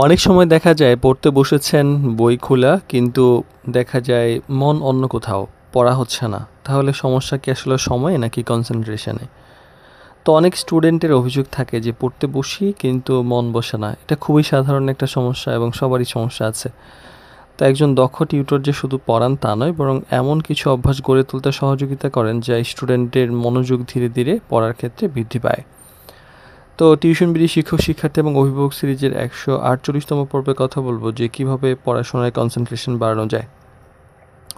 অনেক সময় দেখা যায় পড়তে বসেছেন বই খোলা, কিন্তু দেখা যায় মন অন্য কোথাও, পড়া হচ্ছে না। তাহলে সমস্যা কি আসলে সময়ে নাকি কনসেন্ট্রেশনে? তো অনেক স্টুডেন্টের অভিযোগ থাকে যে পড়তে বসি কিন্তু মন বসে না। এটা খুবই সাধারণ একটা সমস্যা এবং সবারই সমস্যা আছে। তো একজন দক্ষ টিউটর যে শুধু পড়ান তা নয়, বরং এমন কিছু অভ্যাস গড়ে তুলতে সহযোগিতা করেন যা স্টুডেন্টের মনোযোগ ধীরে ধীরে পড়ার ক্ষেত্রে বৃদ্ধি পায়। তো টিউশন বিডি শিক্ষক শিক্ষার্থী এবং অভিভাবক সিরিজের 148তম পর্বে কথা বলবো যে কিভাবে পড়াশোনায় কনসেন্ট্রেশন বাড়ানো যায়।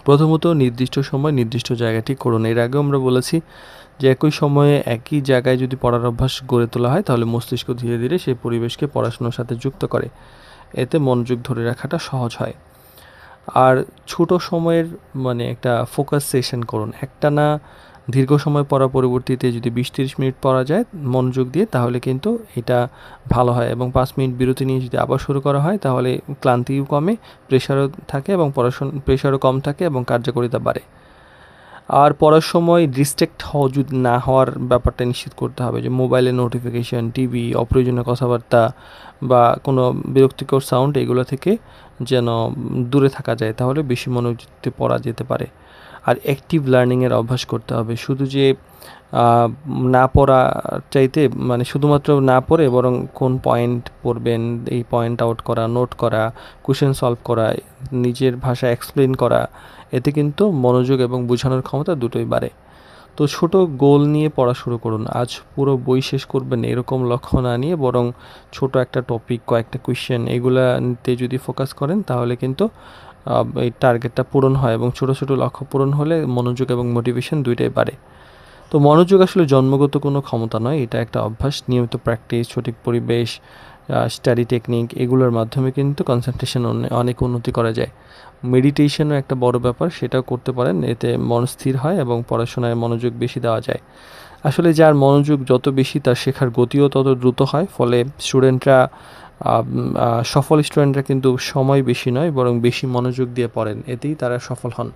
প্রথমত, নির্দিষ্ট সময় নির্দিষ্ট জায়গা ঠিক করুন। এর আগেও আমরা বলেছি যে একই সময়ে একই জায়গায় যদি পড়ার অভ্যাস গড়ে তোলা হয় তাহলে মস্তিষ্ক ধীরে ধীরে সেই পরিবেশকে পড়াশোনার সাথে যুক্ত করে। এতে মনোযোগ ধরে রাখাটা সহজ হয়। আর ছোট সময়ের একটা ফোকাস সেশন করুন। একটানা দীর্ঘ সময় পড়ার পরিবর্তিতে যদি ২০-৩০ মিনিট পড়া যায় মনোযোগ দিয়ে, তাহলে কিন্তু এটা ভালো হয়, এবং ৫ মিনিট বিরতি নিয়ে যদি আবার শুরু করা হয় তাহলে ক্লান্তিও কমে, প্রেশারও থাকে এবং প্রেশারও কম থাকে এবং কার্যকারিতা বাড়ে। আর পড়ার সময় ডিস্ট্র্যাক্ট হওয়া যদি না হওয়ার ব্যাপারটা নিশ্চিত করতে হবে, যে মোবাইলের নোটিফিকেশান, টিভি, অপ্রয়োজনীয় কথাবার্তা বা কোনো বিরক্তিকর সাউন্ড এগুলো থেকে যেন দূরে থাকা যায়, তাহলে বেশি মনোযোগ দিয়ে পড়া যেতে পারে। আর অ্যাক্টিভ লার্নিংয়ের অভ্যাস করতে হবে। শুধু যে না পড়া চাইতে শুধুমাত্র না পড়ে বরং কোন পয়েন্ট পড়বেন এই পয়েন্ট আউট করা, নোট করা, কোশ্চেন সলভ করা, নিজের ভাষায় এক্সপ্লেন করা, এতে কিন্তু মনোযোগ এবং বোঝানোর ক্ষমতা দুটোই বাড়ে। তো ছোট গোল নিয়ে পড়া শুরু করুন। আজ পুরো বই শেষ করবেন এরকম লক্ষ্য না নিয়ে বরং ছোট একটা টপিক, কয়েকটা কোয়েশ্চেন এগুলাতে যদি ফোকাস করেন তাহলে কিন্তু এই টার্গেটটা পূরণ হয়, এবং ছোট ছোট লক্ষ্য পূরণ হলে মনোযোগ এবং মোটিভেশন দুইটাই বাড়ে। তো মনোযোগ আসলে জন্মগত কোনো ক্ষমতা নয়, এটা একটা অভ্যাস। নিয়মিত প্র্যাকটিস, সঠিক পরিবেশ, স্টাডি টেকনিক এগুলোর মাধ্যমে কিন্তু কনসেন্ট্রেশন অনেক উন্নতি করা যায়। মেডিটেশনও একটা বড় ব্যাপার, সেটাও করতে পারেন। এতে মন স্থির হয় এবং পড়াশোনায় মনোযোগ বেশি দেওয়া যায়। আসলে যার মনোযোগ যত বেশি তার শেখার গতিও তত দ্রুত হয়। ফলে স্টুডেন্টরা সফল স্টুডেন্টরা কিন্তু সময় বেশি নয় বরং বেশি মনোযোগ দিয়ে পড়েন, এতেই তারা সফল হন।